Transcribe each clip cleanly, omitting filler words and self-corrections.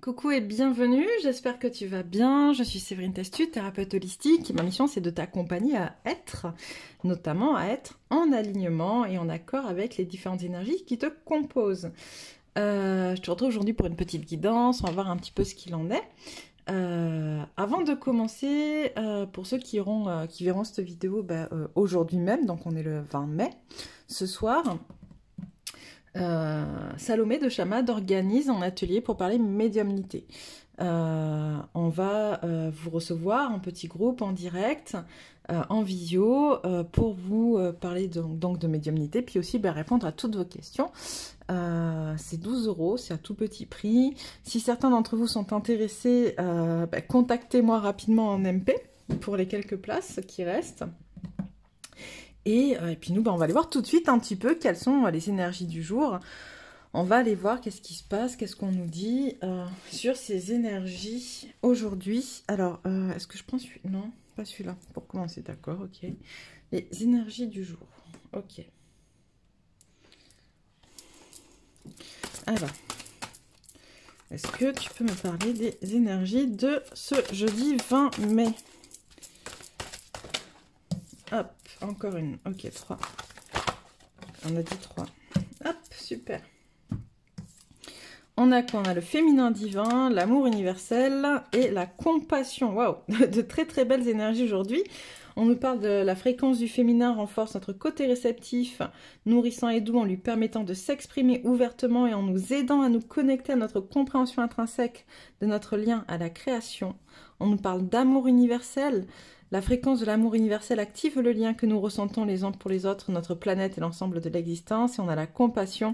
Coucou et bienvenue, j'espère que tu vas bien. Je suis Séverine Testu, thérapeute holistique et ma mission c'est de t'accompagner à être, notamment à être en alignement et en accord avec les différentes énergies qui te composent. Je te retrouve aujourd'hui pour une petite guidance, on va voir un petit peu ce qu'il en est. Avant de commencer, pour ceux qui verront cette vidéo aujourd'hui même, donc on est le 20 mai, ce soir, Salomé de Chamad organise un atelier pour parler médiumnité. On va vous recevoir en petit groupe, en direct, en visio, pour vous parler donc de médiumnité, puis aussi répondre à toutes vos questions. C'est 12 €, c'est à tout petit prix. Si certains d'entre vous sont intéressés, contactez-moi rapidement en MP pour les quelques places qui restent. Et puis nous, on va aller voir tout de suite un petit peu quelles sont les énergies du jour. On va aller voir qu'est-ce qui se passe, qu'est-ce qu'on nous dit sur ces énergies aujourd'hui. Alors, est-ce que je prends celui-là? Non, pas celui-là. Pour commencer, d'accord, ok. Les énergies du jour, ok. Alors, est-ce que tu peux me parler des énergies de ce jeudi 20 mai? Hop, encore une. Ok, 3. On a dit 3. Hop, super. On a quoi? On a le féminin divin, l'amour universel et la compassion. Waouh, de très très belles énergies aujourd'hui. On nous parle de la fréquence du féminin renforce notre côté réceptif, nourrissant et doux en lui permettant de s'exprimer ouvertement et en nous aidant à nous connecter à notre compréhension intrinsèque de notre lien à la création. On nous parle d'amour universel. La fréquence de l'amour universel active le lien que nous ressentons les uns pour les autres, notre planète et l'ensemble de l'existence. Et on a la compassion.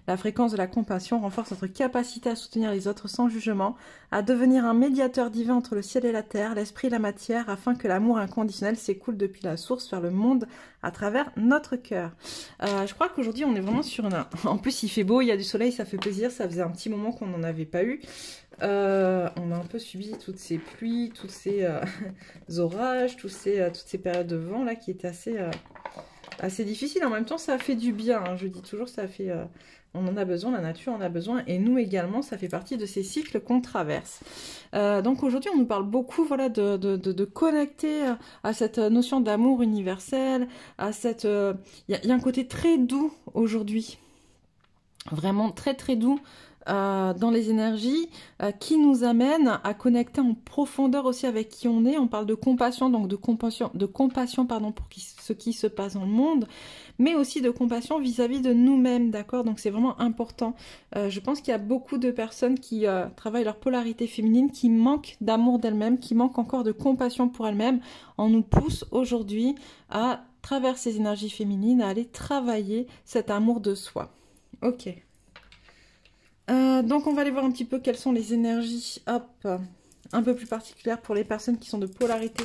La fréquence de la compassion renforce notre capacité à soutenir les autres sans jugement, à devenir un médiateur divin entre le ciel et la terre, l'esprit et la matière, afin que l'amour inconditionnel s'écoule depuis la source vers le monde à travers notre cœur. Je crois qu'aujourd'hui, on est vraiment sur une... En plus, il fait beau, il y a du soleil, ça fait plaisir. Ça faisait un petit moment qu'on n'en avait pas eu. On a un peu subi toutes ces pluies, tous ces orages, toutes ces périodes de vent là qui étaient assez difficiles. En même temps, ça a fait du bien. Hein. Je dis toujours, ça a fait. On en a besoin, la nature en a besoin, et nous également, ça fait partie de ces cycles qu'on traverse. Donc aujourd'hui, on nous parle beaucoup, voilà, de connecter à cette notion d'amour universel, à cette. Il y a un côté très doux aujourd'hui, vraiment très très doux. Dans les énergies qui nous amènent à connecter en profondeur aussi avec qui on est. On parle de compassion, donc de compassion pardon, pour ce qui se passe dans le monde, mais aussi de compassion vis-à-vis de nous-mêmes, d'accord? Donc c'est vraiment important. Je pense qu'il y a beaucoup de personnes qui travaillent leur polarité féminine, qui manquent d'amour d'elles-mêmes, qui manquent encore de compassion pour elles-mêmes. On nous pousse aujourd'hui à travers ces énergies féminines à aller travailler cet amour de soi. Ok. Donc on va aller voir un petit peu quelles sont les énergies, hop, un peu plus particulières pour les personnes qui sont de polarité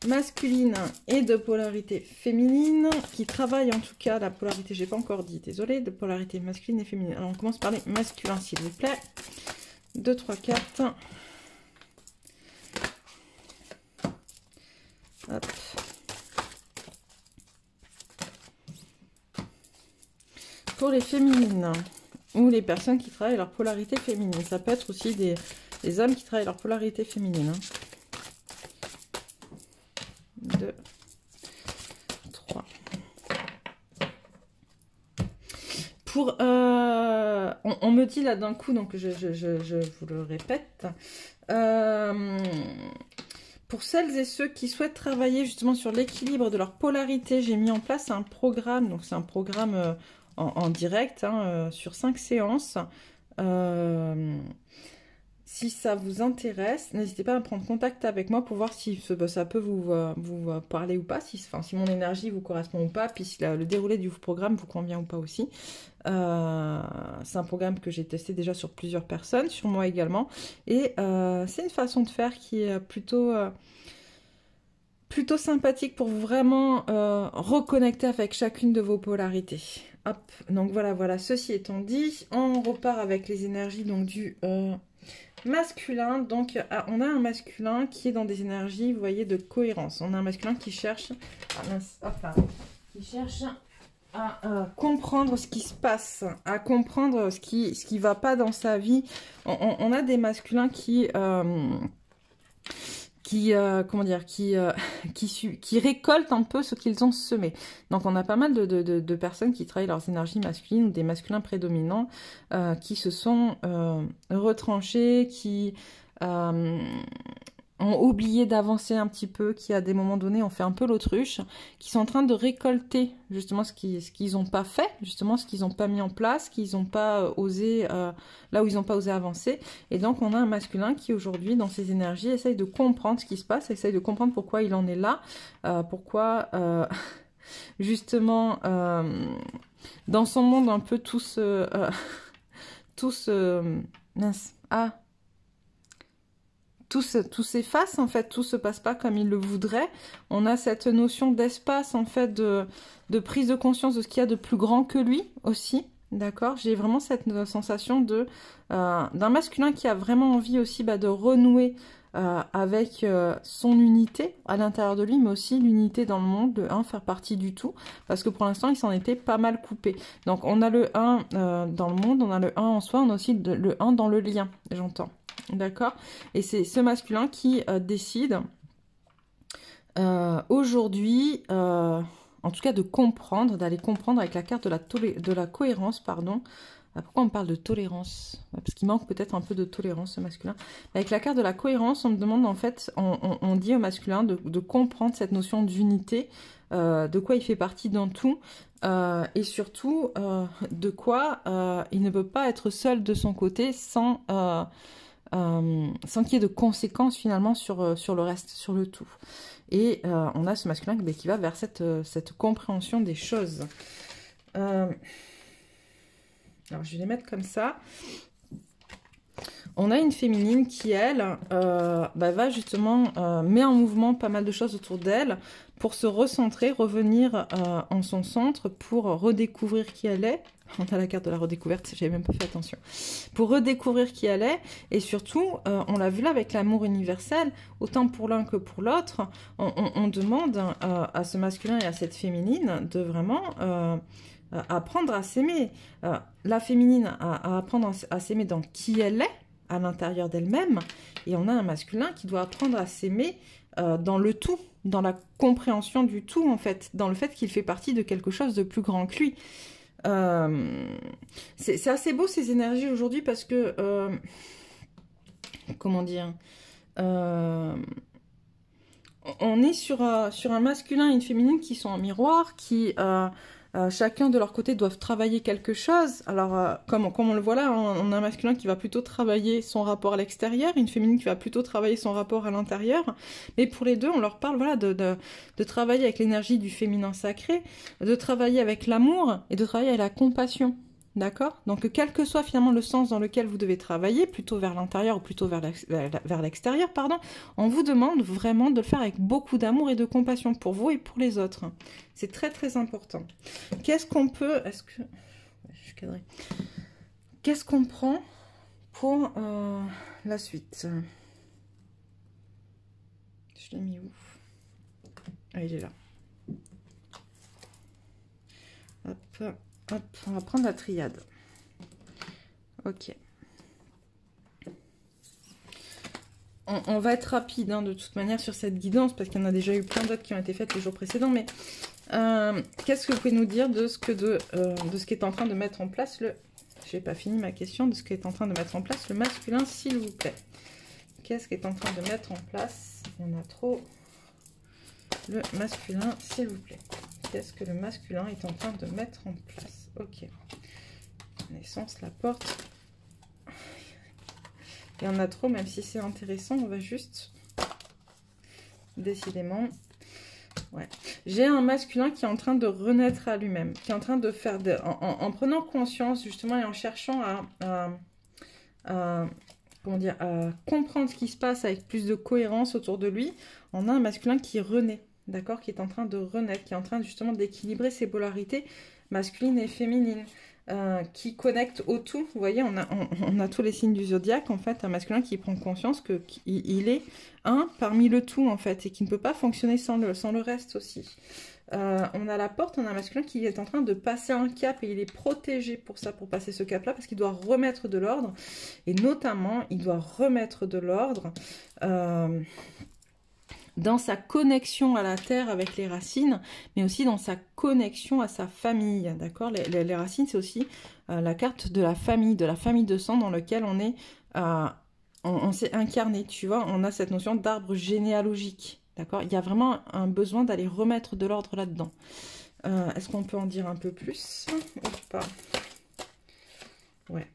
masculine et de polarité féminine, qui travaillent en tout cas la polarité, j'ai pas encore dit, désolé, de polarité masculine et féminine. Alors on commence par les masculins s'il vous plaît. 2, 3, 4. Hop. Pour les féminines, ou les personnes qui travaillent leur polarité féminine. Ça peut être aussi des hommes qui travaillent leur polarité féminine. Hein. 2, 3. Pour, on me dit là d'un coup, donc je vous le répète, pour celles et ceux qui souhaitent travailler justement sur l'équilibre de leur polarité, j'ai mis en place un programme, donc c'est un programme... En direct, hein, sur 5 séances. Si ça vous intéresse, n'hésitez pas à prendre contact avec moi pour voir si ça peut vous parler ou pas, si mon énergie vous correspond ou pas, puis si le déroulé du programme vous convient ou pas aussi. C'est un programme que j'ai testé déjà sur plusieurs personnes, sur moi également, et c'est une façon de faire qui est plutôt sympathique pour vraiment reconnecter avec chacune de vos polarités. Hop, donc voilà, ceci étant dit, on repart avec les énergies donc du masculin. Donc on a un masculin qui est dans des énergies, vous voyez, de cohérence. On a un masculin qui cherche, qui cherche à comprendre ce qui se passe, à comprendre ce qui va pas dans sa vie. On a des masculins comment dire, qui récoltent un peu ce qu'ils ont semé. Donc on a pas mal de personnes qui travaillent leurs énergies masculines ou des masculins prédominants qui se sont retranchés, qui ont oublié d'avancer un petit peu, qui à des moments donnés ont fait un peu l'autruche, qui sont en train de récolter justement ce qu'ils n'ont pas fait, justement ce qu'ils n'ont pas mis en place, qu'ils n'ont pas osé, là où ils n'ont pas osé avancer. Et donc on a un masculin qui aujourd'hui dans ses énergies essaye de comprendre ce qui se passe, essaye de comprendre pourquoi il en est là, pourquoi justement dans son monde un peu tous mince, tout s'efface en fait, tout se passe pas comme il le voudrait. On a cette notion d'espace en fait, de prise de conscience de ce qu'il y a de plus grand que lui aussi, d'accord. J'ai vraiment cette sensation d'un masculin qui a vraiment envie aussi de renouer avec son unité à l'intérieur de lui, mais aussi l'unité dans le monde, le 1, faire partie du tout, parce que pour l'instant il s'en était pas mal coupé. Donc on a le 1 dans le monde, on a le 1 en soi, on a aussi le 1 dans le lien, j'entends. D'accord. Et c'est ce masculin qui décide aujourd'hui, en tout cas de comprendre, d'aller comprendre avec la carte de la cohérence, pardon. Pourquoi on parle de tolérance? Parce qu'il manque peut-être un peu de tolérance, ce masculin. Avec la carte de la cohérence, on me demande en fait, on dit au masculin de comprendre cette notion d'unité, de quoi il fait partie dans tout, et surtout de quoi il ne peut pas être seul de son côté sans qu'il y ait de conséquences finalement sur le reste, sur le tout. Et on a ce masculin qui va vers cette compréhension des choses. Alors je vais les mettre comme ça. On a une féminine qui, elle, va justement met en mouvement pas mal de choses autour d'elle pour se recentrer, revenir en son centre pour redécouvrir qui elle est. On a la carte de la redécouverte, j'avais même pas fait attention. Pour redécouvrir qui elle est, et surtout, on l'a vu là avec l'amour universel, autant pour l'un que pour l'autre, on demande à ce masculin et à cette féminine de vraiment apprendre à s'aimer. La féminine à apprendre à s'aimer dans qui elle est, à l'intérieur d'elle-même, et on a un masculin qui doit apprendre à s'aimer dans le tout, dans la compréhension du tout, en fait, dans le fait qu'il fait partie de quelque chose de plus grand que lui. C'est assez beau ces énergies aujourd'hui parce que comment dire, on est sur un masculin et une féminine qui sont en miroir, qui chacun de leur côté doivent travailler quelque chose. Alors comme on le voit là, on a un masculin qui va plutôt travailler son rapport à l'extérieur, une féminine qui va plutôt travailler son rapport à l'intérieur, mais pour les deux on leur parle voilà, de travailler avec l'énergie du féminin sacré, de travailler avec l'amour et de travailler avec la compassion. D'accord? Donc, quel que soit finalement le sens dans lequel vous devez travailler, plutôt vers l'intérieur ou plutôt vers l'extérieur, pardon, on vous demande vraiment de le faire avec beaucoup d'amour et de compassion pour vous et pour les autres. C'est très très important. Qu'est-ce qu'on peut... Est-ce que... Je suis cadrée. Qu'est-ce qu'on prend pour la suite? Je l'ai mis où? Ah, il est là. Hop. Hop, on va prendre la triade. Ok. On va être rapide de toute manière sur cette guidance parce qu'il y en a déjà eu plein d'autres qui ont été faites les jours précédents. Mais qu'est-ce que vous pouvez nous dire de ce qu'est en train de mettre en place le... Je n'ai pas fini ma question. De ce qu'est en train de mettre en place le masculin, s'il vous plaît. Qu'est-ce qu'est en train de mettre en place? Il y en a trop. Le masculin, s'il vous plaît. Qu'est-ce que le masculin est en train de mettre en place? Ok. Naissance, la porte. Il y en a trop, même si c'est intéressant, on va juste... Décidément. Ouais. J'ai un masculin qui est en train de renaître à lui-même, qui est en train de faire... En prenant conscience, justement, et en cherchant comment dire, à comprendre ce qui se passe avec plus de cohérence autour de lui, on a un masculin qui renaît. D'accord, qui est en train de renaître, qui est en train justement d'équilibrer ses polarités masculines et féminines, qui connecte au tout. Vous voyez, on a tous les signes du zodiaque, en fait, un masculin qui prend conscience qu'il est un parmi le tout, en fait, et qui ne peut pas fonctionner sans le reste aussi. on a la porte, on a un masculin qui est en train de passer un cap et il est protégé pour ça, pour passer ce cap-là, parce qu'il doit remettre de l'ordre. Et notamment, il doit remettre de l'ordre dans sa connexion à la terre avec les racines, mais aussi dans sa connexion à sa famille, d'accord? Les racines, c'est aussi la carte de la famille de sang dans lequel on est, on s'est incarné, tu vois? On a cette notion d'arbre généalogique, d'accord? Il y a vraiment un besoin d'aller remettre de l'ordre là-dedans. Est-ce qu'on peut en dire un peu plus ou pas? Ouais,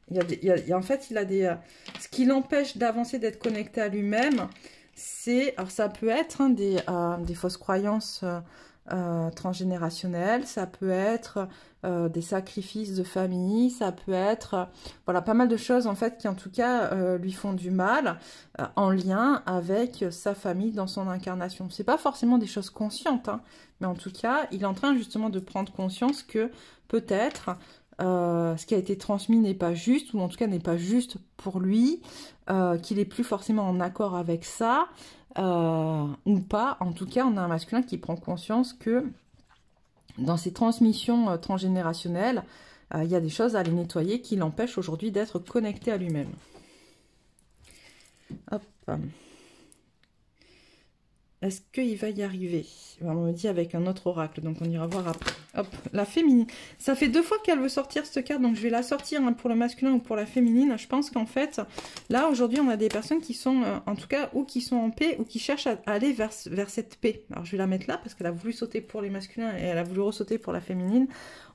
en fait, il a des... ce qui l'empêche d'avancer, d'être connecté à lui-même, c'est... Alors, ça peut être hein, des fausses croyances transgénérationnelles, ça peut être des sacrifices de famille, ça peut être... voilà, pas mal de choses, en fait, qui, en tout cas, lui font du mal en lien avec sa famille dans son incarnation. C'est pas forcément des choses conscientes, hein, mais en tout cas, il est en train, justement, de prendre conscience que, peut-être... ce qui a été transmis n'est pas juste, ou en tout cas n'est pas juste pour lui, qu'il n'est plus forcément en accord avec ça, ou pas. En tout cas, on a un masculin qui prend conscience que dans ces transmissions transgénérationnelles, il y a des choses à les nettoyer qui l'empêchent aujourd'hui d'être connecté à lui-même. Hop. Est-ce qu'il va y arriver? On me dit avec un autre oracle, donc on ira voir après. Hop, la féminine. Ça fait 2 fois qu'elle veut sortir cette carte, donc je vais la sortir hein, pour le masculin ou pour la féminine. Je pense qu'en fait, là, aujourd'hui, on a des personnes qui sont, en tout cas, ou qui sont en paix, ou qui cherchent à aller vers cette paix. Alors, je vais la mettre là, parce qu'elle a voulu sauter pour les masculins et elle a voulu ressauter pour la féminine.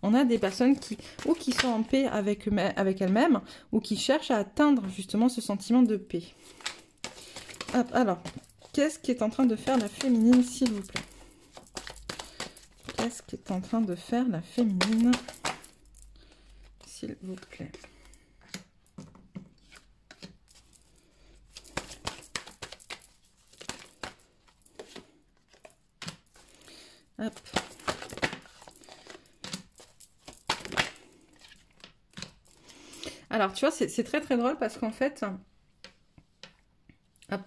On a des personnes qui, ou qui sont en paix avec elles-mêmes, ou qui cherchent à atteindre, justement, ce sentiment de paix. Hop, alors... qu'est-ce qui est en train de faire la féminine, s'il vous plaît? Qu'est-ce qui est en train de faire la féminine, s'il vous plaît? Hop. Alors, tu vois, c'est très très drôle parce qu'en fait... hop.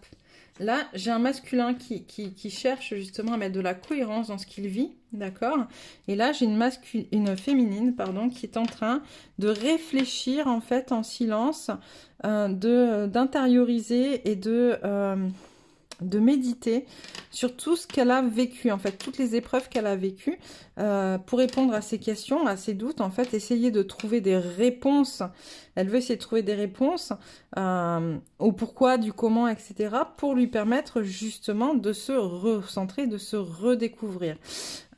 Là, j'ai un masculin qui cherche justement à mettre de la cohérence dans ce qu'il vit, d'accord? Et là, j'ai une féminine, pardon, qui est en train de réfléchir en fait en silence, d'intérioriser et de méditer sur tout ce qu'elle a vécu, en fait, toutes les épreuves qu'elle a vécues, pour répondre à ses questions, à ses doutes, en fait, essayer de trouver des réponses. Elle veut essayer de trouver des réponses au pourquoi, du comment, etc., pour lui permettre justement de se recentrer, de se redécouvrir.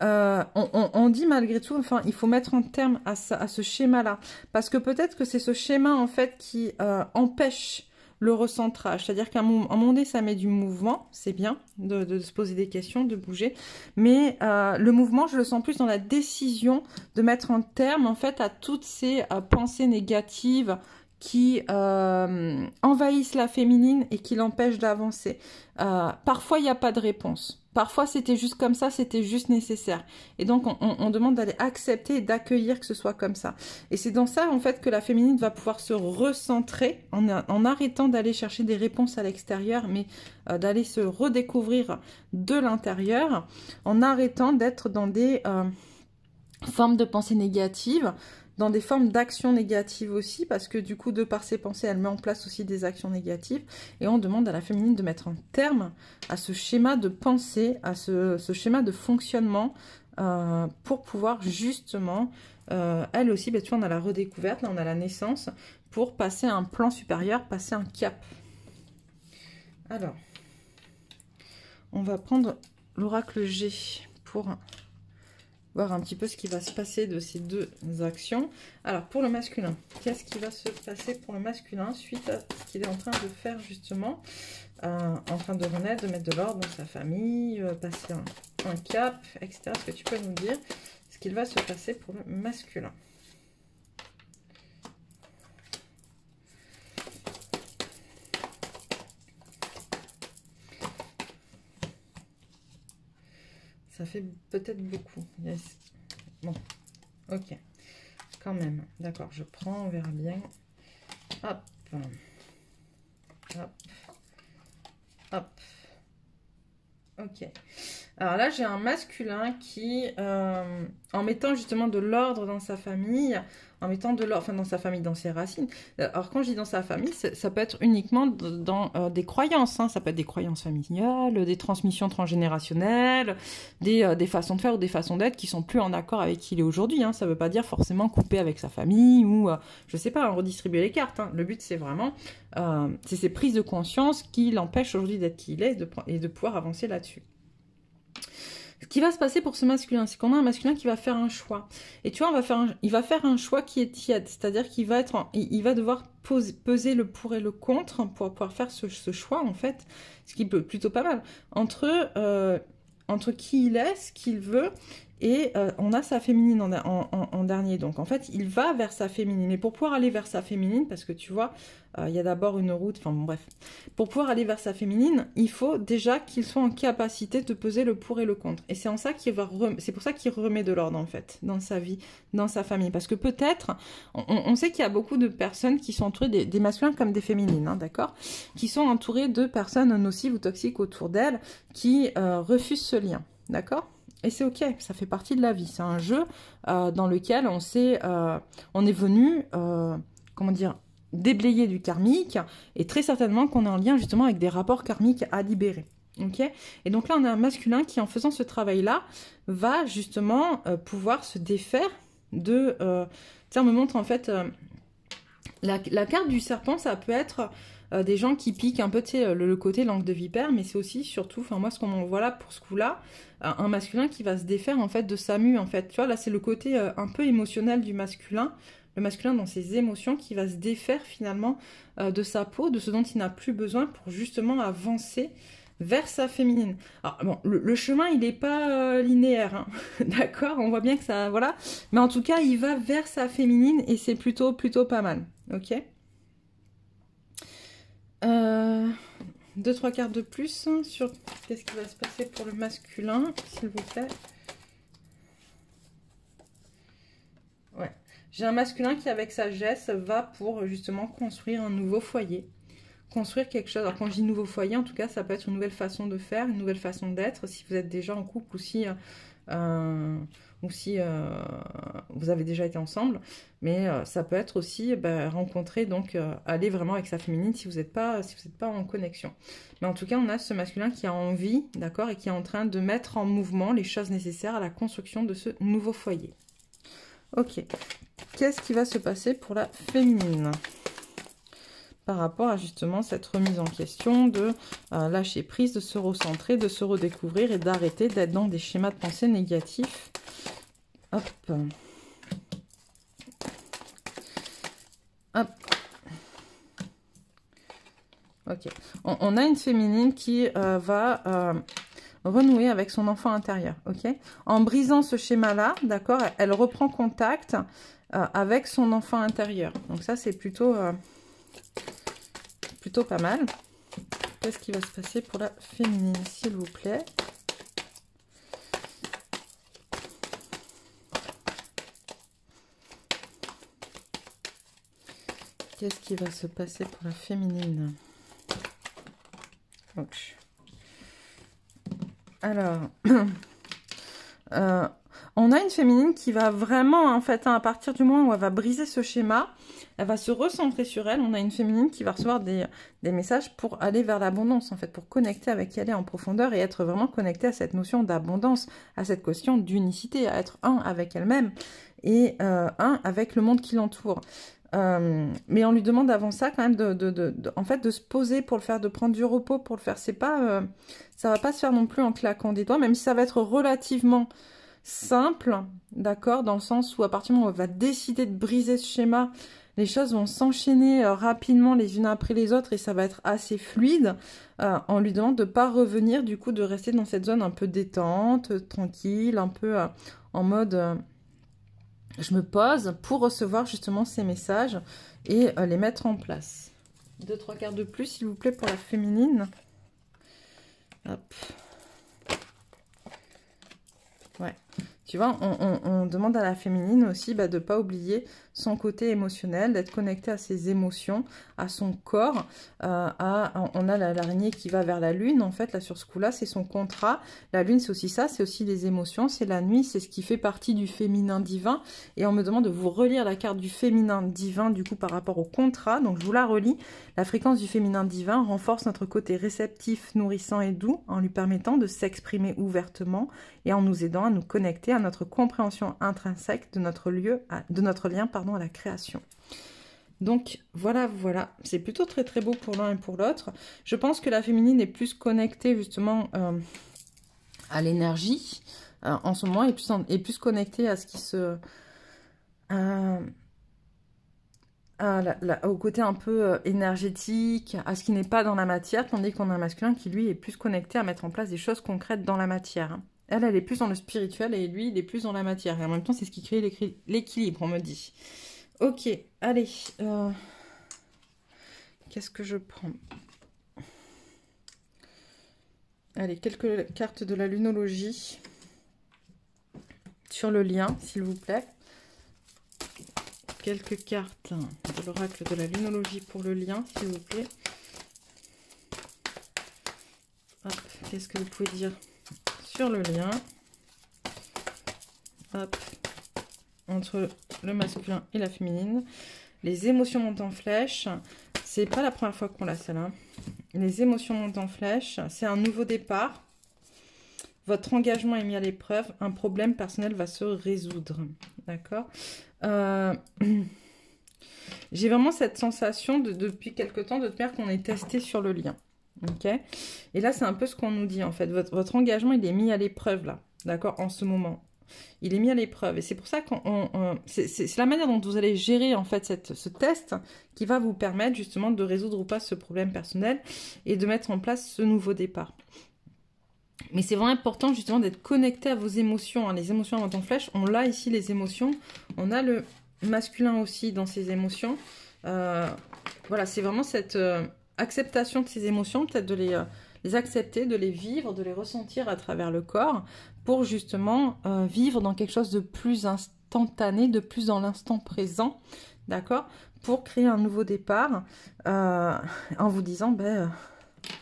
On dit malgré tout, enfin, il faut mettre un terme à ce schéma-là, parce que peut-être que c'est ce schéma, en fait, qui empêche le recentrage, c'est-à-dire qu'à un moment donné, ça met du mouvement, c'est bien de se poser des questions, de bouger, mais le mouvement, je le sens plus dans la décision de mettre un terme, en fait, à toutes ces pensées négatives qui envahissent la féminine et qui l'empêchent d'avancer. Parfois, il n'y a pas de réponse. Parfois, c'était juste comme ça, c'était juste nécessaire. Et donc, on demande d'aller accepter et d'accueillir que ce soit comme ça. Et c'est dans ça, en fait, que la féminine va pouvoir se recentrer en arrêtant d'aller chercher des réponses à l'extérieur, mais d'aller se redécouvrir de l'intérieur, en arrêtant d'être dans des formes de pensée négatives, dans des formes d'actions négatives aussi, parce que du coup, de par ses pensées, elle met en place aussi des actions négatives, et on demande à la féminine de mettre un terme à ce schéma de pensée, à ce schéma de fonctionnement, pour pouvoir justement, elle aussi, ben, tu vois, on a la redécouverte, là on a la naissance, pour passer à un plan supérieur, passer un cap. Alors, on va prendre l'oracle G pour... voir un petit peu ce qui va se passer de ces deux actions. Alors, pour le masculin, qu'est-ce qui va se passer pour le masculin suite à ce qu'il est en train de faire, justement, en train de renaître, de mettre de l'ordre dans sa famille, passer un cap, etc. Est-ce que tu peux nous dire ce qu'il va se passer pour le masculin? Ça fait peut-être beaucoup. Yes. Bon, ok. Quand même. D'accord, je prends, on verra bien. Hop. Hop. Hop. Ok. Alors là, j'ai un masculin qui, en mettant justement de l'ordre dans sa famille, en mettant de l'ordre, enfin dans sa famille, dans ses racines. Alors quand je dis dans sa famille, ça peut être uniquement dans des croyances, hein. Ça peut être des croyances familiales, des transmissions transgénérationnelles, des façons de faire ou des façons d'être qui sont plus en accord avec qui il est aujourd'hui, hein. Ça veut pas dire forcément couper avec sa famille ou, je sais pas, redistribuer les cartes, hein. Le but c'est vraiment, c'est ces prises de conscience qui l'empêchent aujourd'hui d'être qui il est et de pouvoir avancer là-dessus. Ce qui va se passer pour ce masculin, c'est qu'on a un masculin qui va faire un choix. Et tu vois, il va faire un choix qui est tiède, c'est-à-dire qu'il va il va devoir peser le pour et le contre pour pouvoir faire ce choix, en fait, ce qui peut plutôt pas mal, entre qui il est, ce qu'il veut, et on a sa féminine en dernier. Donc, en fait, il va vers sa féminine. Et pour pouvoir aller vers sa féminine, parce que tu vois, il y a d'abord une route, enfin bon, bref. Pour pouvoir aller vers sa féminine, il faut déjà qu'il soit en capacité de peser le pour et le contre. Et c'est en ça c'est pour ça qu'il remet de l'ordre, en fait, dans sa vie, dans sa famille. Parce que peut-être, on sait qu'il y a beaucoup de personnes qui sont entourées des masculins comme des féminines, hein, d'accord, qui sont entourées de personnes nocives ou toxiques autour d'elles, qui refusent ce lien, d'accord. Et c'est ok, ça fait partie de la vie. C'est un jeu dans lequel on est venu, comment dire, déblayer du karmique, et très certainement qu'on est en lien justement avec des rapports karmiques à libérer. Ok. Et donc là, on a un masculin qui, en faisant ce travail-là, va justement pouvoir se défaire de... Tiens, on me montre en fait... la carte du serpent, ça peut être... des gens qui piquent un peu, tu sais, le côté langue de vipère, mais c'est aussi, surtout, enfin moi, ce qu'on voit là, pour ce coup-là, un masculin qui va se défaire, en fait, de sa mue, en fait. Tu vois, là, c'est le côté un peu émotionnel du masculin, le masculin dans ses émotions, qui va se défaire, finalement, de sa peau, de ce dont il n'a plus besoin pour, justement, avancer vers sa féminine. Alors, bon, le chemin, il n'est pas linéaire, hein. D'accord, on voit bien que ça, voilà, mais en tout cas, il va vers sa féminine, et c'est plutôt pas mal, ok. 2-3 cartes de plus sur qu'est-ce qui va se passer pour le masculin, s'il vous plaît. Ouais. J'ai un masculin qui, avec sagesse, va pour justement construire un nouveau foyer. Construire quelque chose. Alors, quand je dis nouveau foyer, en tout cas, ça peut être une nouvelle façon de faire, une nouvelle façon d'être, si vous êtes déjà en couple ou si vous avez déjà été ensemble, mais ça peut être aussi rencontrer, donc aller vraiment avec sa féminine si vous n'êtes pas en connexion. Mais en tout cas, on a ce masculin qui a envie, d'accord, et qui est en train de mettre en mouvement les choses nécessaires à la construction de ce nouveau foyer. Ok, qu'est-ce qui va se passer pour la féminine par rapport à justement cette remise en question de lâcher prise, de se recentrer, de se redécouvrir et d'arrêter d'être dans des schémas de pensée négatifs. Hop. Hop. Ok. On a une féminine qui va renouer avec son enfant intérieur. Ok. En brisant ce schéma-là, d'accord, elle reprend contact avec son enfant intérieur. Donc ça, c'est plutôt pas mal. Qu'est-ce qui va se passer pour la féminine, s'il vous plaît? Qu'est-ce qui va se passer pour la féminine? Donc, alors, on a une féminine qui va vraiment, en fait, à partir du moment où elle va briser ce schéma, elle va se recentrer sur elle. On a une féminine qui va recevoir des messages pour aller vers l'abondance, en fait, pour connecter avec qui elle est en profondeur et être vraiment connectée à cette notion d'abondance, à cette question d'unicité, à être un avec elle-même et un avec le monde qui l'entoure. Mais on lui demande avant ça quand même en fait, de se poser pour le faire, de prendre du repos pour le faire. C'est pas, ça va pas se faire non plus en claquant des doigts, même si ça va être relativement simple, d'accord, dans le sens où à partir du moment où on va décider de briser ce schéma, les choses vont s'enchaîner rapidement les unes après les autres et ça va être assez fluide. On lui demande de ne pas revenir, du coup, de rester dans cette zone un peu détente, tranquille, un peu en mode je me pose pour recevoir justement ces messages et les mettre en place. 2-3 cartes de plus, s'il vous plaît, pour la féminine. Hop. Ouais. Tu vois, on demande à la féminine aussi de ne pas oublier son côté émotionnel, d'être connectée à ses émotions, à son corps. On a l'araignée qui va vers la lune, en fait, là, sur ce coup-là, c'est son contrat. La lune, c'est aussi ça, c'est aussi les émotions, c'est la nuit, c'est ce qui fait partie du féminin divin. Et on me demande de vous relire la carte du féminin divin, du coup, par rapport au contrat. Donc, je vous la relis. La fréquence du féminin divin renforce notre côté réceptif, nourrissant et doux, en lui permettant de s'exprimer ouvertement et en nous aidant à nous connecter à notre compréhension intrinsèque de notre lien à la création. Donc voilà, c'est plutôt très très beau pour l'un et pour l'autre. Je pense que la féminine est plus connectée justement à l'énergie en ce moment, et plus connectée à ce qui se... au côté un peu énergétique, à ce qui n'est pas dans la matière, tandis qu'on a un masculin qui, lui, est plus connecté à mettre en place des choses concrètes dans la matière. Hein. Elle est plus dans le spirituel et lui, il est plus dans la matière. Et en même temps, c'est ce qui crée l'équilibre, on me dit. Ok, allez. Qu'est-ce que je prends? Allez, quelques cartes de la lunologie sur le lien, s'il vous plaît. Quelques cartes de l'oracle de la lunologie pour le lien, s'il vous plaît. Qu'est-ce que vous pouvez dire sur le lien? Hop. Entre le masculin et la féminine. Les émotions montent en flèche. C'est pas la première fois qu'on l'a celle-là. Les émotions montent en flèche. C'est un nouveau départ. Votre engagement est mis à l'épreuve. Un problème personnel va se résoudre. D'accord. J'ai vraiment cette sensation depuis quelque temps de dire qu'on est testé sur le lien. Ok. Et là, c'est un peu ce qu'on nous dit en fait. Votre engagement, il est mis à l'épreuve là. D'accord. En ce moment. Il est mis à l'épreuve. Et c'est pour ça que c'est la manière dont vous allez gérer en fait ce test qui va vous permettre justement de résoudre ou pas ce problème personnel et de mettre en place ce nouveau départ. Mais c'est vraiment important justement d'être connecté à vos émotions. Hein. Les émotions en flèche, on l'a ici les émotions. On a le masculin aussi dans ses émotions. Voilà, c'est vraiment cette acceptation de ces émotions, peut-être de les accepter, de les vivre, de les ressentir à travers le corps pour justement vivre dans quelque chose de plus instantané, de plus dans l'instant présent, d'accord? Pour créer un nouveau départ en vous disant,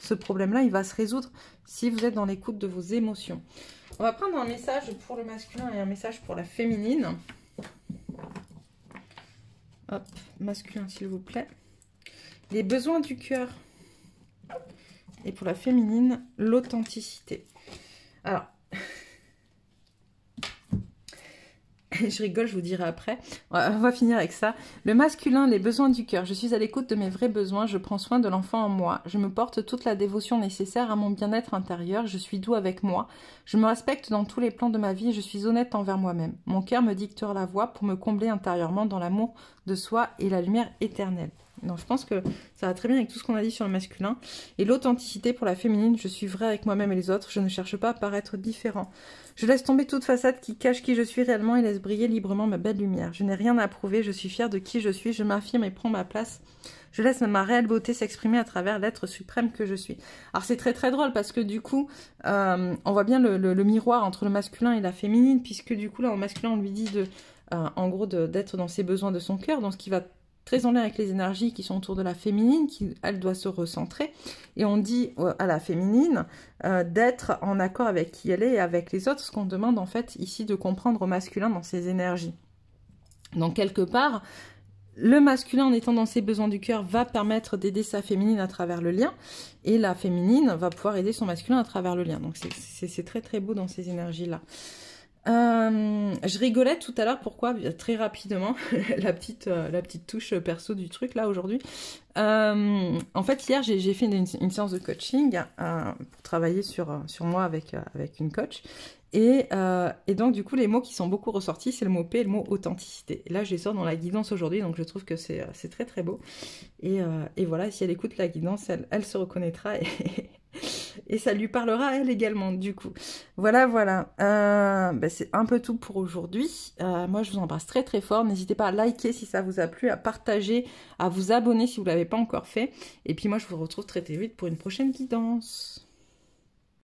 ce problème-là, il va se résoudre si vous êtes dans l'écoute de vos émotions. On va prendre un message pour le masculin et un message pour la féminine. Hop, masculin, s'il vous plaît. Les besoins du cœur. Et pour la féminine, l'authenticité. Alors, je rigole, je vous dirai après. On va finir avec ça. Le masculin, les besoins du cœur. Je suis à l'écoute de mes vrais besoins. Je prends soin de l'enfant en moi. Je me porte toute la dévotion nécessaire à mon bien-être intérieur. Je suis doux avec moi. Je me respecte dans tous les plans de ma vie et je suis honnête envers moi-même. Mon cœur me dictera la voie pour me combler intérieurement dans l'amour de soi et la lumière éternelle. Donc je pense que ça va très bien avec tout ce qu'on a dit sur le masculin. Et l'authenticité pour la féminine, je suis vraie avec moi-même et les autres. Je ne cherche pas à paraître différent. Je laisse tomber toute façade qui cache qui je suis réellement et laisse briller librement ma belle lumière. Je n'ai rien à prouver, je suis fière de qui je suis. Je m'affirme et prends ma place. Je laisse ma réelle beauté s'exprimer à travers l'être suprême que je suis. Alors c'est très très drôle parce que du coup, on voit bien le miroir entre le masculin et la féminine, puisque du coup là, au masculin, on lui dit en gros d'être dans ses besoins de son cœur, dans ce qui va très en lien avec les énergies qui sont autour de la féminine, elle doit se recentrer. Et on dit à la féminine d'être en accord avec qui elle est et avec les autres, ce qu'on demande en fait ici de comprendre au masculin dans ses énergies. Donc quelque part, le masculin en étant dans ses besoins du cœur va permettre d'aider sa féminine à travers le lien, et la féminine va pouvoir aider son masculin à travers le lien. Donc c'est très très beau dans ces énergies-là. Je rigolais tout à l'heure, pourquoi? Très rapidement, la petite touche perso du truc là aujourd'hui. En fait, hier j'ai fait une séance de coaching pour travailler sur moi avec une coach. Et donc du coup les mots qui sont beaucoup ressortis, c'est le mot P et le mot authenticité. Et là je les sors dans la guidance aujourd'hui, donc je trouve que c'est très très beau. Et voilà, si elle écoute la guidance, elle se reconnaîtra et ça lui parlera à elle également du coup. Voilà. C'est un peu tout pour aujourd'hui. Moi je vous embrasse très très fort. N'hésitez pas à liker si ça vous a plu, à partager, à vous abonner si vous ne l'avez pas encore fait. Et puis moi je vous retrouve très très vite pour une prochaine guidance.